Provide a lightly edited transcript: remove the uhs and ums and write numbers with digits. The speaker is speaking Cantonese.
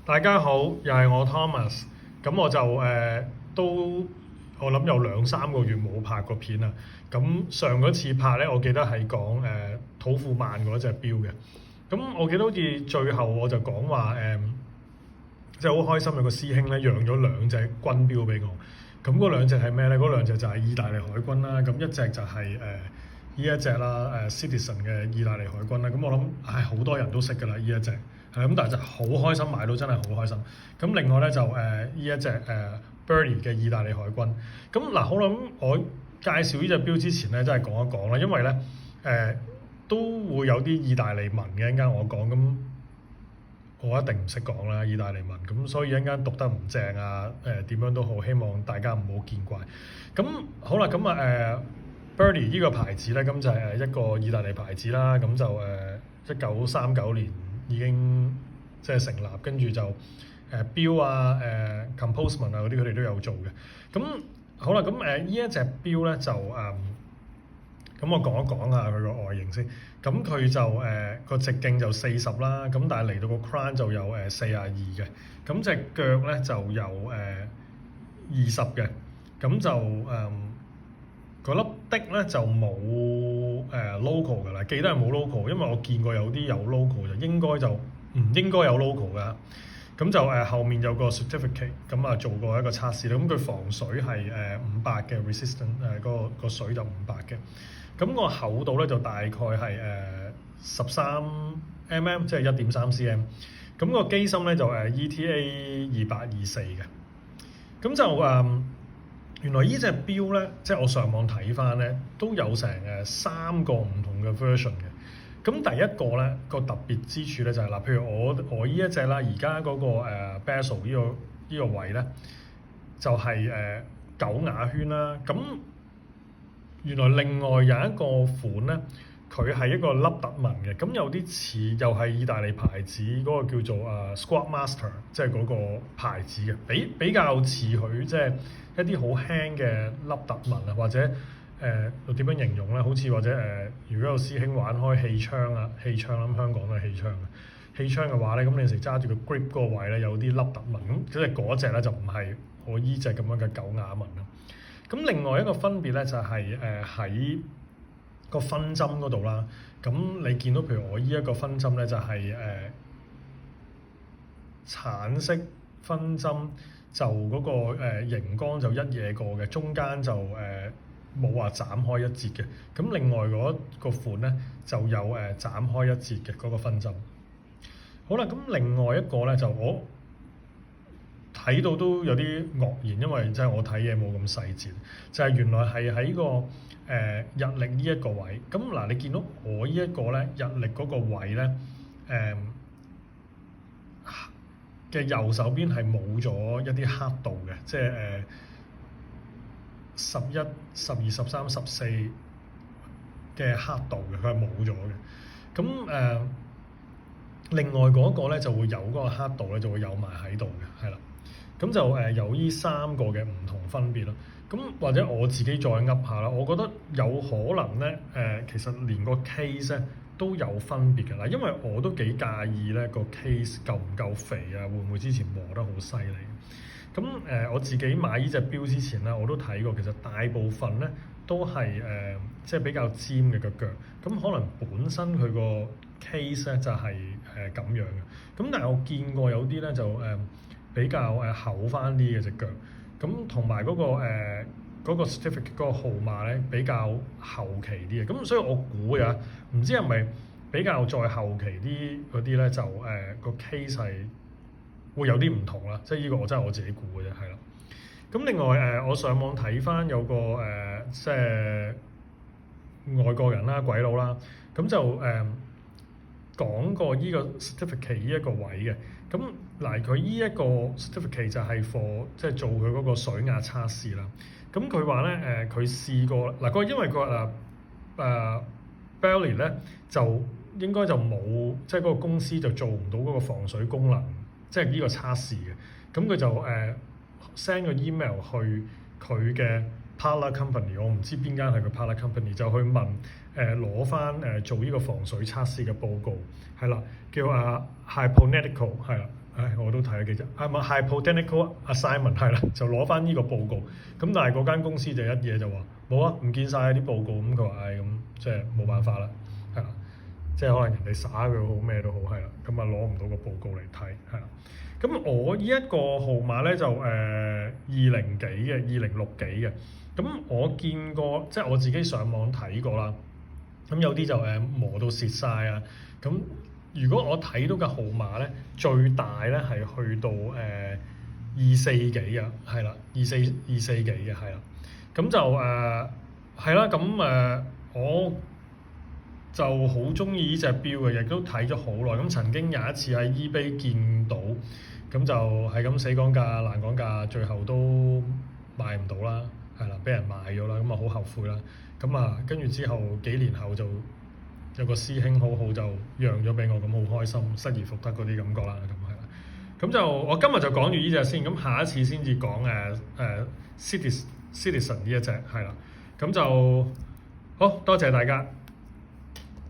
大家好，又係我 Thomas。咁我就都我諗有2-3個月冇拍過片啦。咁上嗰次拍咧，我記得係講土庫曼嗰隻錶嘅。咁我記得好似最後我就講話即係好開心有個師兄咧讓咗2隻軍錶俾我。咁嗰2隻係咩咧？嗰2隻就係意大利海軍啦。咁一隻就係呢一隻啦Citizen 嘅意大利海軍啦。咁我諗好多人都識㗎啦，呢一隻。咁，但係就好開心買到，真係好開心。咁另外咧就呢一隻Burberry 嘅意大利海軍。咁嗱，我諗我介紹呢隻錶之前咧，真係講一講啦，因為咧都會有啲意大利文嘅，一陣間我講，咁我一定唔識講啦意大利文，咁所以一陣間讀得唔正啊點樣都好，希望大家唔好見怪。咁好啦，咁Burberry 呢個牌子咧，咁就係一個意大利牌子啦。咁就1939年已經即係成立，跟住就錶啊composement 啊嗰啲佢哋都有做嘅。咁好啦，咁呢一隻錶咧就咁我講一講下佢個外形先。咁佢就個直徑就40啦，咁但係嚟到個 crown 就有42嘅。咁隻腳咧就有20嘅。咁就嗰粒的咧就冇logo 㗎啦，記得係冇 logo，因為我見過有啲有 logo 就應該就唔應該有 logo 㗎。咁就後面有個 certificate，咁做過一個測試啦。咁佢防水係500嘅 resistant，個水就500嘅。咁個厚度咧就大概係13mm，即係1.3 cm。咁個機芯咧就ETA 2824嘅。咁就原來呢隻錶咧，即係我上網睇翻咧，都有成3個唔同嘅 version 嘅。咁第一個咧個特別之處咧就係譬如我呢一隻啦，而家嗰個bezel 呢個位咧就係9雅圈啦。咁原來另外有一個款咧，佢係一個凹凸紋嘅，咁有啲似又係意大利牌子嗰個叫做Squadmaster，即係嗰個牌子嘅，比較似佢即係一啲好輕嘅凹凸紋啊，或者點樣形容咧？好似或者如果有師兄玩開氣槍啦，咁香港都係氣槍嘅。氣槍嘅話咧，咁你有時揸住個 grip 嗰個位咧有啲凹凸紋，咁即係嗰隻咧就唔係我依隻咁樣嘅9雅紋啦。咁另外一個分別咧就係喺個分針嗰度啦。咁你見到譬如我依一個分針咧就係橙色分針，就嗰個熒光就一嘢過嘅，中間就冇話斬開一截嘅。咁另外嗰個款咧就有斬開一截嘅嗰個分針。好啦，咁另外一個咧就我睇到都有啲愕然，因為即係我睇嘢冇咁細節，就係原來係喺個日曆呢一個位。咁嗱，你見到我呢一個咧日曆嗰個位咧嘅右手邊係冇咗一啲刻度嘅，即係11、12、13、14嘅刻度嘅，佢係冇咗嘅。咁另外嗰個咧就會有嗰個刻度咧，就會有埋喺度嘅，係啦。咁就有呢3個嘅唔同分別咯。咁或者我自己再噏下啦，我覺得有可能咧其實連個 case 咧都有分別嘅啦，因為我都幾介意咧個 case 夠唔夠肥啊，會唔會之前磨得好犀利？咁我自己買呢隻錶之前咧，我都睇過，其實大部分咧都係即係比較尖嘅個腳，咁可能本身佢個 case 咧就係咁樣嘅。咁但係我見過有啲咧就比較厚翻啲嘅隻腳，咁同埋嗰個 certificate 嗰個號碼咧比較後期啲嘅。咁所以我估呀，唔知係咪比較再後期啲嗰啲咧就個 case 係會有啲唔同啦。即係呢個我真係我自己估嘅啫，係啦。咁另外我上網睇翻有個即係外國人啦、鬼佬啦，咁就講過依個 certificate 依一個位嘅。咁嗱，佢依一個 certificate 就係 for 即係做佢嗰個水壓測試啦。咁佢話咧佢試過嗱，佢因為佢話Burberry 咧就應該就冇，即係嗰個公司就做唔到嗰個防水功能，即係呢個測試嘅。咁佢就send 個 email 去佢嘅 partner company， 我唔知邊間係個 partner company， 就去問攞翻做呢個防水測試嘅報告，係啦，叫Hyponetical，係啦我都睇咗幾隻，hypothetical assignment 係啦，就攞翻呢個報告。咁但係嗰間公司就一嘢就話冇啊，唔見晒啲報告。咁佢話咁即係冇辦法啦，係啦，即係可能人哋耍佢好咩都好係啦，咁啊攞唔到個報告嚟睇係啦。咁我呢一個號碼咧就20幾嘅2006幾嘅。咁我見過即係我自己上網睇過啦。咁有啲就磨到蝕晒啊。咁如果我睇到嘅號碼咧，最大咧係去到24幾啊，係啦，24幾嘅係啦。咁就係啦。咁我就好中意呢隻錶嘅，亦都睇咗好耐。咁曾經有一次喺 eBay 見到，咁就係咁死講價爛講價，最後都賣唔到啦，係啦，俾人買咗啦，咁啊好後悔啦。咁啊跟住之後幾年後就有個師兄好好就讓咗俾我，咁好開心，失而復得嗰啲感覺啦，咁係啦。咁就我今日就講住呢隻先，咁下一次先至講Citizen 呢一隻係啦。咁就好多謝大家。